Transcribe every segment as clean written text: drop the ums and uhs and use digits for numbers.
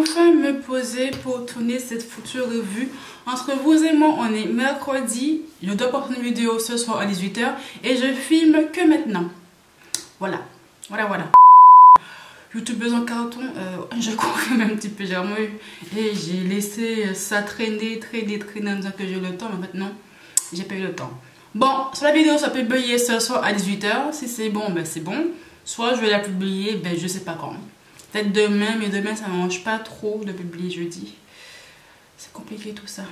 enfin me poser pour tourner cette future revue. Entre vous et moi, on est mercredi. Je dois porter une vidéo ce soir à 18 h et je filme que maintenant. Voilà. YouTubeuse en carton, je crois quand même un petit peu, j'ai vraiment eu. Et j'ai laissé ça traîner en disant que j'ai le temps, mais maintenant, j'ai pas eu le temps. Bon, sur la vidéo, ça peut publier ce soir à 18 h. Si c'est bon, ben c'est bon. Soit je vais la publier, ben je sais pas quand. Peut-être demain, mais demain, ça ne m'arrange pas trop de publier jeudi. C'est compliqué tout ça.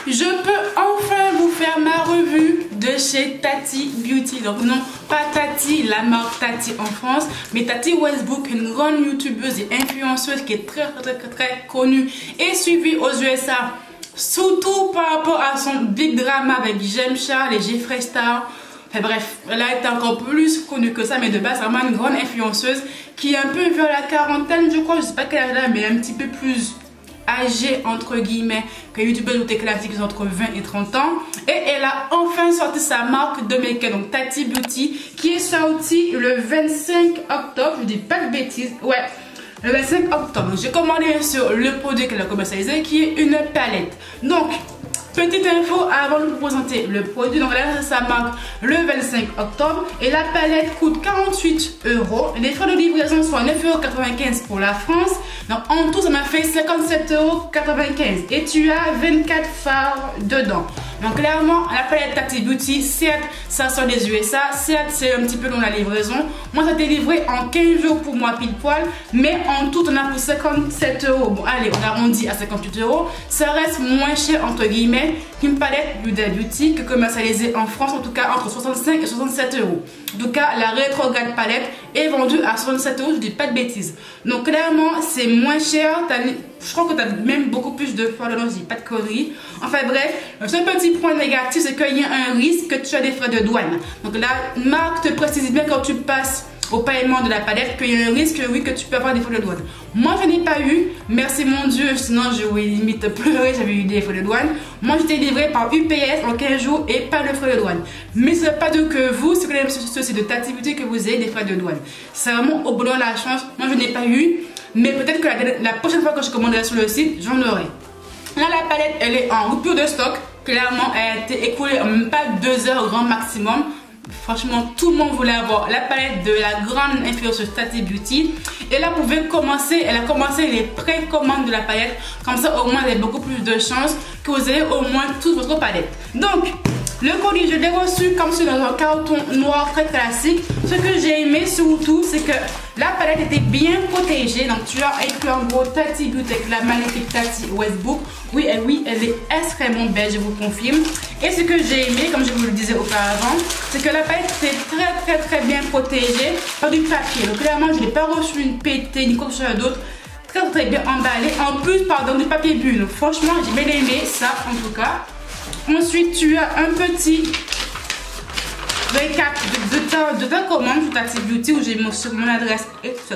Je peux enfin vous faire ma revue de chez Tati Beauty. Donc non, pas Tati, la marque Tati en France, mais Tati Westbrook, une grande youtubeuse et influenceuse qui est très connue et suivie aux USA. Surtout par rapport à son big drama avec James Charles et Jeffree Star. Enfin bref, elle a été encore plus connue que ça, mais de base, c'est vraiment une grande influenceuse qui est un peu vers la quarantaine, je crois, je sais pas quelle âge elle a, mais un petit peu plus âgée, entre guillemets, que YouTubeuse ou classiques entre 20 et 30 ans. Et elle a enfin sorti sa marque de make-up, donc Tati Beauty, qui est sortie le 25 octobre, je dis pas de bêtises, ouais. Le 25 octobre, j'ai commandé sur le produit qu'elle a commercialisé qui est une palette. Donc, petite info avant de vous présenter le produit. Donc là, ça marque le 25 octobre et la palette coûte 48 €. Les frais de livraison sont 9,95 € pour la France. Donc en tout, ça m'a fait 57,95 € et tu as 24 fards dedans. Donc clairement, la palette Tati Beauty, certes, ça sort des USA, certes, c'est un petit peu long la livraison. Moi, ça a été livré en 15 jours pour moi pile poil, mais en tout, on a pour 57 €. Bon, allez, on arrondit à 58 €. Ça reste moins cher, entre guillemets, qu'une palette Huda Beauty que commercialisée en France, en tout cas entre 65 et 67 €. En tout cas, la rétrograde palette est vendue à 67 €, je dis pas de bêtises. Donc clairement, c'est moins cher. Je crois que tu as même beaucoup plus de fards dedans, je dis pas de conneries. Enfin bref, le seul petit point négatif, c'est qu'il y a un risque que tu as des frais de douane. Donc la marque te précise bien quand tu passes au paiement de la palette qu'il y a un risque, oui, que tu peux avoir des frais de douane. Moi, je n'ai pas eu, merci mon Dieu, sinon je vais limite pleurer, j'avais eu des frais de douane. Moi, j'étais livré par UPS en 15 jours et pas de frais de douane. Mais ce n'est pas de que vous, c'est que même ceci de Tati Beauty que vous ayez des frais de douane. C'est vraiment au bonheur la chance. Moi, je n'ai pas eu, mais peut-être que la prochaine fois que je commanderai sur le site, j'en aurai. Là, la palette, elle est en rupture de stock. Clairement, elle a été écoulée en même pas 2 heures grand maximum. Franchement, tout le monde voulait avoir la palette de la grande influenceuse Tati Beauty. Et là, vous pouvez commencer, elle a commencé les précommandes de la palette. Comme ça, au moins, vous avez beaucoup plus de chances que vous ayez au moins toute votre palette. Donc, le colis, je l'ai reçu comme c'est dans un carton noir très classique. Ce que j'ai aimé surtout, c'est que la palette était bien protégée. Donc, tu as écrit en gros Tati Beauty avec la magnifique Tati Westbrook. Oui, elle est extrêmement belle, je vous confirme. Et ce que j'ai aimé, comme je vous le disais auparavant, c'est que la palette était très bien protégée par du papier. Donc, clairement, je n'ai pas reçu une pétée ni quoi que ce soit d'autre. Très bien emballé. En plus, pardon, du papier bulle. Donc, franchement, j'ai bien aimé ça en tout cas. Ensuite, tu as un petit récap de ta commande sur Tati Beauty où j'ai mon adresse et tout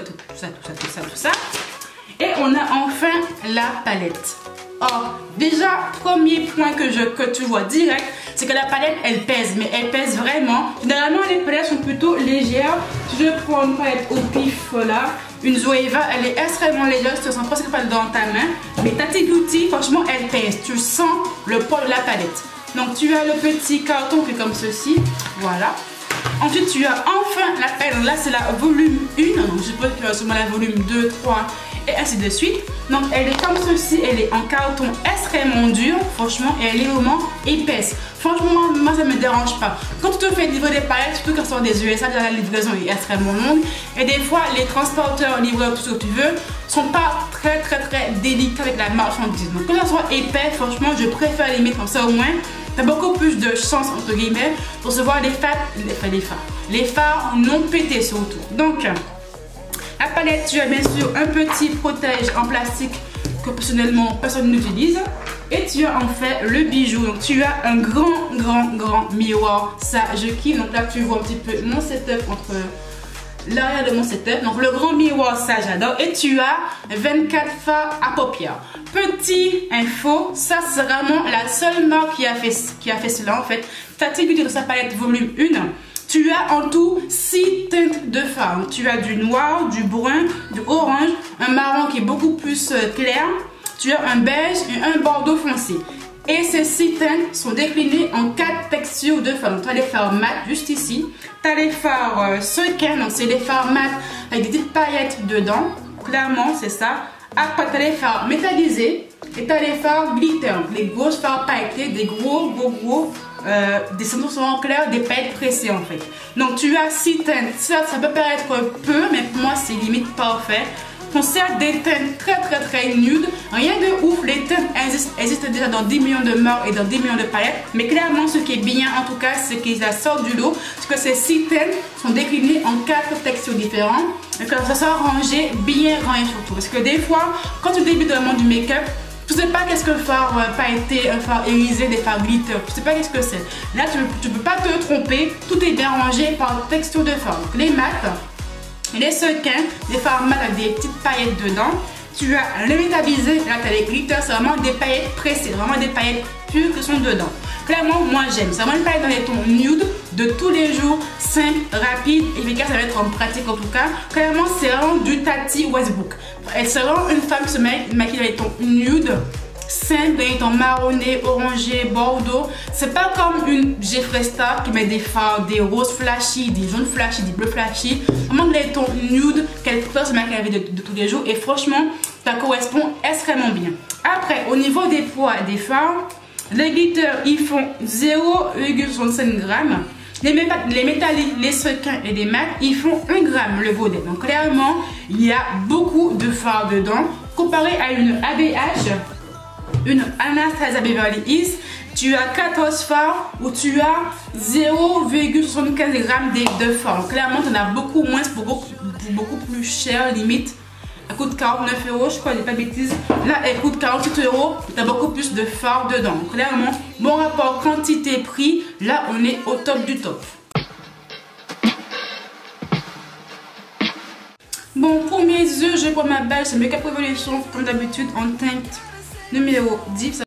ça. Et on a enfin la palette. Or, déjà, premier point que tu vois direct, c'est que la palette, elle pèse, mais elle pèse vraiment. Généralement, les palettes sont plutôt légères. Si je prends une palette au pif, là, une Zoeva, elle est extrêmement légère, tu te sens presque pas dans ta main. Mais Tati Beauty, franchement, elle pèse. Tu sens le poids de la palette. Donc, tu as le petit carton qui est comme ceci. Voilà. Ensuite, tu as enfin la palette. Là, c'est la volume 1. Donc, je suppose qu'il y a sûrement la volume 2, 3 et ainsi de suite. Donc, elle est comme ceci. Elle est en carton extrêmement dur, franchement, et elle est vraiment épaisse. Franchement, moi, ça ne me dérange pas. Quand tu te fais livrer des palettes, surtout quand ce sont des USA, la livraison est extrêmement longue. Et des fois, les transporteurs, livreurs, tout ce que tu veux, sont pas très délicats avec la marchandise. Donc, quand ça soit épais, franchement, je préfère les mettre comme ça au moins. Tu as beaucoup plus de chance, entre guillemets, pour recevoir les fards non pétés surtout. Donc, la palette, tu as bien sûr un petit protège en plastique que personnellement personne n'utilise. Et tu as en fait le bijou. Donc tu as un grand miroir. Ça, je kiffe. Donc là, tu vois un petit peu mon setup entre l'arrière de mon setup. Donc le grand miroir, ça j'adore. Et tu as 24 fards à paupières. Petit info, ça c'est vraiment la seule marque qui a fait cela en fait. Tati Beauty de sa palette volume 1. Tu as en tout 6 teintes de fard. Tu as du noir, du brun, du orange, un marron qui est beaucoup plus clair. Tu as un beige et un bordeaux foncé. Et ces 6 teintes sont déclinées en 4 textures de fard. Tu as les fards mat juste ici. Tu as les fards sequins, donc c'est des fards mat avec des petites paillettes dedans. Clairement, c'est ça. Après, tu as les fards métallisés et tu as les fards glitter. Les grosses fards pailletées, des gros, des cendres souvent clairs, des paillettes pressées en fait. Donc tu as 6 teintes. Ça peut paraître peu, mais pour moi c'est limite parfait. On sert des teintes très nudes. Rien de ouf, les teintes existent déjà dans 10 millions de marques et dans 10 millions de palettes. Mais clairement, ce qui est bien en tout cas, c'est qu'ils la sortent du lot. Parce que ces 6 teintes sont déclinées en 4 textures différentes. Et que ça soit rangé, bien rangé surtout. Parce que des fois, quand tu débutes dans le monde du make-up, tu sais pas qu'est-ce que le fard pailleté, un fard irisé, des fards glitter. Tu sais pas qu'est-ce que c'est. Là, tu peux pas te tromper. Tout est bien rangé par texture de fard. Donc, les mat. Les sequins, les fards mat avec des petites paillettes dedans. Tu as les métallisés, là tu as les glitters, c'est vraiment des paillettes pressées, vraiment des paillettes pures qui sont dedans. Clairement, moi j'aime. C'est vraiment une paillette dans les tons nude, de tous les jours, simple, rapide, efficace à mettre en pratique en tout cas. Clairement, c'est vraiment du Tati Westbrook. C'est vraiment une femme qui se maquille dans les tons nude, simple, dans les tons marronné, orangé, bordeaux. C'est pas comme une Jeffree Star qui met des fards, des roses flashy, des jaunes flashy, des bleus flashy. Vraiment les tons nude qu'elle préfère se maquiller de tous les jours. Et franchement, ça correspond extrêmement bien. Après, au niveau des poids des fards, les glitters, ils font 0,65 g. Les métalliques, les sequins et les mat, ils font 1 g le godet. Donc clairement, il y a beaucoup de fards dedans. Comparé à une ABH, une Anastasia Beverly Hills, tu as 14 fards où tu as 0,75 g de fard. Clairement, tu en as beaucoup moins pour beaucoup plus cher, limite. Elle coûte 49 €, je crois, je dis pas de bêtises. Là, elle coûte 48 €. Tu as beaucoup plus de fard dedans. Clairement, bon rapport quantité-prix, là, on est au top du top. Bon, pour mes yeux, je prends ma base, c'est Make-up Revolution, comme d'habitude, en teinte numéro 10.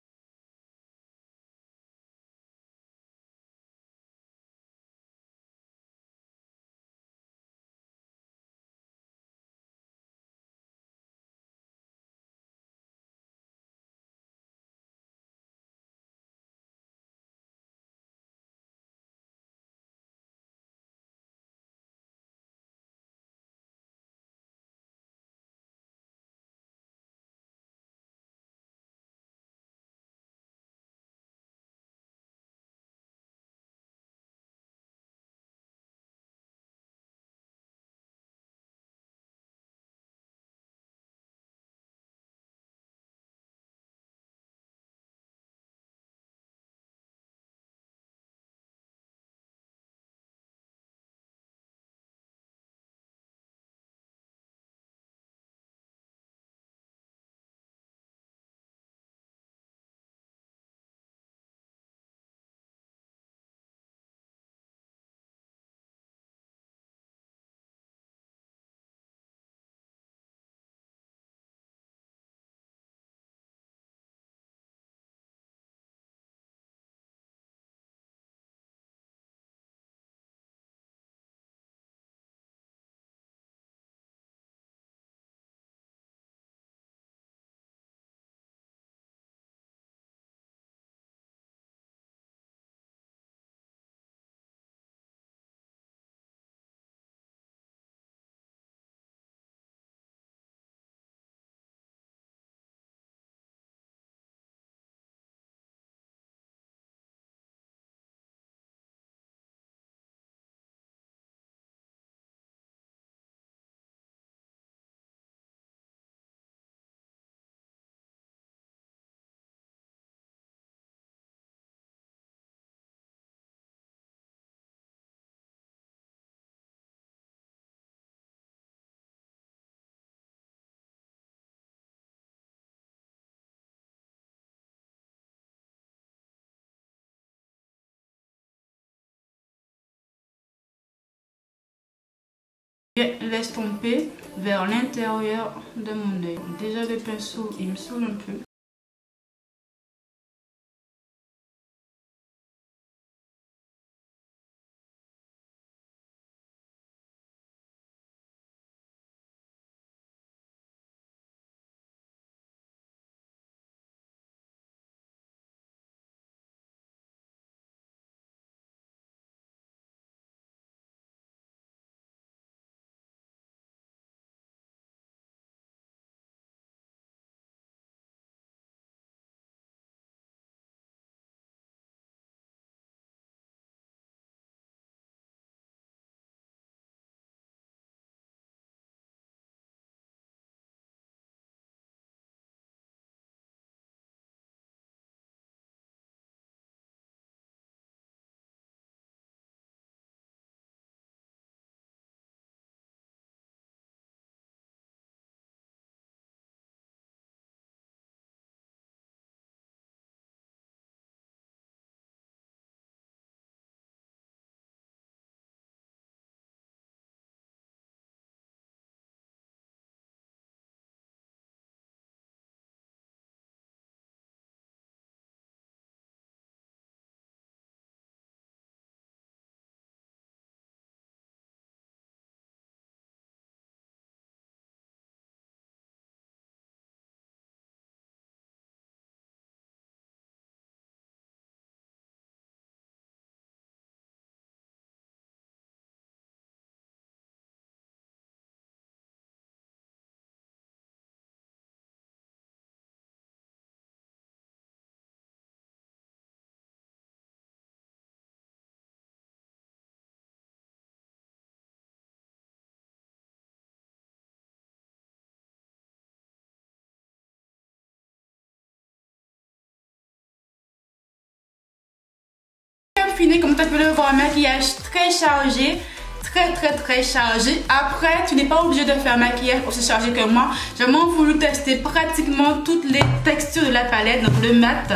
Laisse tomber vers l'intérieur de mon œil. Déjà le pinceau il me saoule un peu. fini, comme tu peux le voir, un maquillage très chargé. Très chargé. Après, tu n'es pas obligé de faire un maquillage aussi chargé que moi. J'ai vraiment voulu tester pratiquement toutes les textures de la palette. Donc le mat,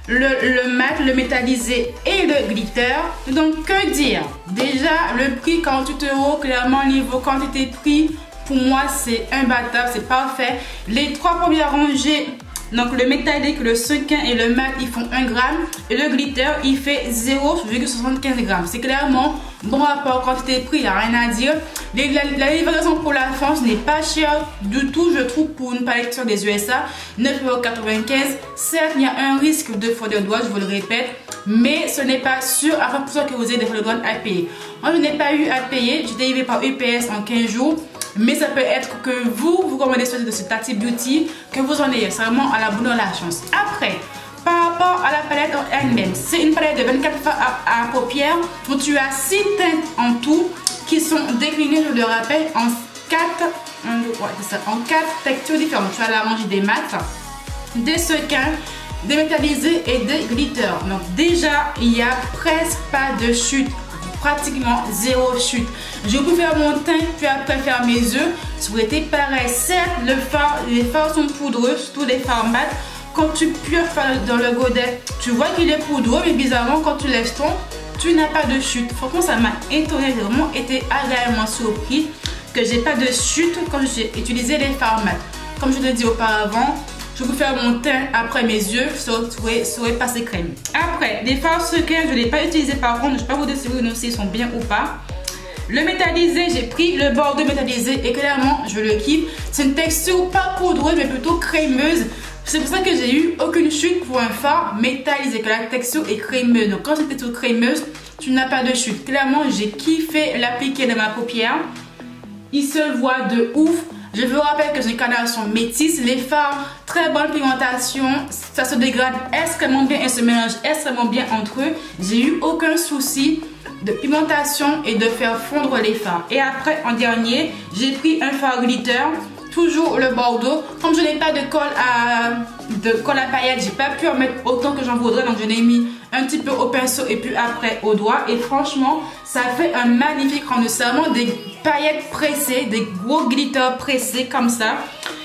le métallisé et le glitter. Donc que dire? Déjà le prix 48 €, clairement niveau quantité-prix, pour moi c'est imbattable, c'est parfait. Les trois premières rangées, donc le métallique, le sequin et le mat, ils font 1 gramme. Et le glitter, il fait 0,75 g. C'est clairement bon rapport quantité-prix, il n'y a rien à dire. La livraison pour la France n'est pas chère du tout, je trouve, pour une palette sur des USA. 9,95 €. Certes, il y a un risque de faux de douane, je vous le répète. Mais ce n'est pas sûr à 100% que vous ayez des frais de douane à payer. Moi, je n'ai pas eu à payer. J'étais livrée par UPS en 15 jours. Mais ça peut être que vous commandez ce de ce Tati Beauty, que vous en ayez. C'est vraiment à la bonne de la chance. Après, par rapport à la palette en elle-même, c'est une palette de 24 fards à paupières où tu as 6 teintes en tout qui sont déclinées, je le rappelle, en 4 textures différentes. Tu as la rangée des mats, des sequins, des métallisés et des glitters. Donc déjà, il n'y a presque pas de chute. Pratiquement 0 chute. J'ai pu faire mon teint puis après faire mes yeux. Ça aurait été pareil. Certes, les fards sont poudreux, surtout les fards mat. Quand tu pures dans le godet, tu vois qu'il est poudreux, mais bizarrement, quand tu lèves ton, tu n'as pas de chute. Franchement, ça m'a étonné. J'ai vraiment été agréablement surpris que j'ai pas de chute quand j'ai utilisé les fards mat. Comme je l'ai dit auparavant, je peux faire mon teint après mes yeux, ça aurait passé crème. Après, les fards sequins, je ne l'ai pas utilisé par contre, je ne vais pas vous dire si ils sont bien ou pas. Le métallisé, j'ai pris le bordeaux métallisé et clairement, je le kiffe. C'est une texture pas poudreuse mais plutôt crémeuse. C'est pour ça que j'ai eu aucune chute pour un fard métallisé, que la texture est crémeuse. Donc quand c'est une texture crémeuse, tu n'as pas de chute. Clairement, j'ai kiffé l'appliquer dans ma paupière. Il se voit de ouf. Je vous rappelle que j'ai une carnation métisse, les fards, très bonne pigmentation, ça se dégrade extrêmement bien et se mélange extrêmement bien entre eux. J'ai eu aucun souci de pigmentation et de faire fondre les fards. Et après, en dernier, j'ai pris un fard glitter, toujours le bordeaux. Comme je n'ai pas de colle à paillettes, j'ai pas pu en mettre autant que j'en voudrais, donc je l'ai mis un petit peu au pinceau et puis après au doigt. Et franchement, ça fait un magnifique rendu. C'est vraiment des paillettes pressées, des gros glitters pressés comme ça.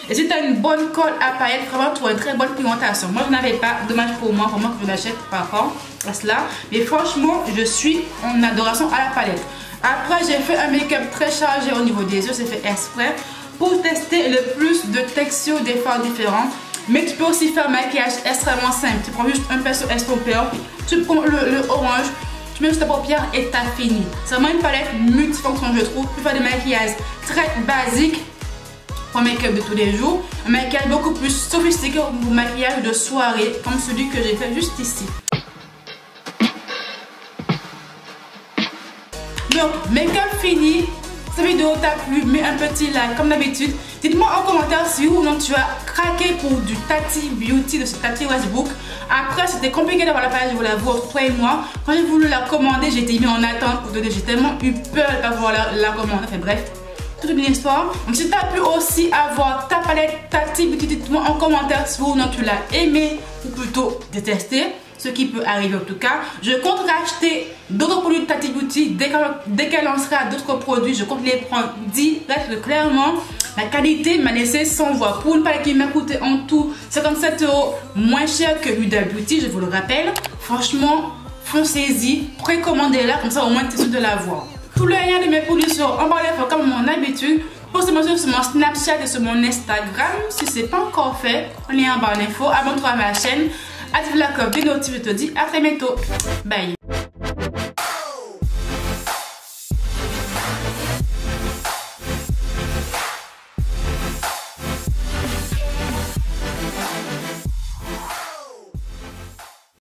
Et si tu as une bonne colle à paillettes, vraiment tu as une très bonne pigmentation. Moi je n'avais pas, dommage pour moi que je l'achète par rapport à cela. Mais franchement, je suis en adoration à la palette. Après, j'ai fait un make-up très chargé au niveau des yeux, c'est fait exprès pour tester le plus de textures des fards différents. Mais tu peux aussi faire un maquillage extrêmement simple. Tu prends juste un pinceau estompeur, tu prends le orange, tu mets juste ta paupière et t'as fini. C'est vraiment une palette multifonction, je trouve. Tu peux faire des maquillages très basiques pour make-up de tous les jours. Un maquillage beaucoup plus sophistiqué pour maquillage de soirée, comme celui que j'ai fait juste ici. Donc, make-up fini. Cette vidéo t'a plu, mets un petit like comme d'habitude. Dites-moi en commentaire si ou non tu as craqué pour du Tati Beauty de ce Tati Westbrook. Après, c'était compliqué d'avoir la page, je vous l'avoue, entre toi et moi. Quand j'ai voulu la commander, j'ai été mis en attente pour donner. J'ai tellement eu peur d'avoir la commande. Enfin bref, toute une histoire. Donc si tu as pu aussi avoir ta palette Tati Beauty, dites-moi en commentaire si ou non tu l'as aimé ou plutôt détesté. Ce qui peut arriver en tout cas. Je compte racheter d'autres produits de Tati Beauty dès qu'elle lancera d'autres produits. Je compte les prendre direct. Clairement, la qualité m'a laissé sans voix. Pour une palette qui m'a coûté en tout 57 € moins cher que Huda Beauty, je vous le rappelle. Franchement, foncez-y, précommandez-la, comme ça au moins tu es sûr de la voir. Tous les liens de mes produits seront en barre d'infos comme mon habitude. Postez-moi sur mon Snapchat et sur mon Instagram. Si ce n'est pas encore fait, lien en barre d'infos. Abonne-toi à ma chaîne. Active la cloche des notifs, je te dis à très bientôt. Bye.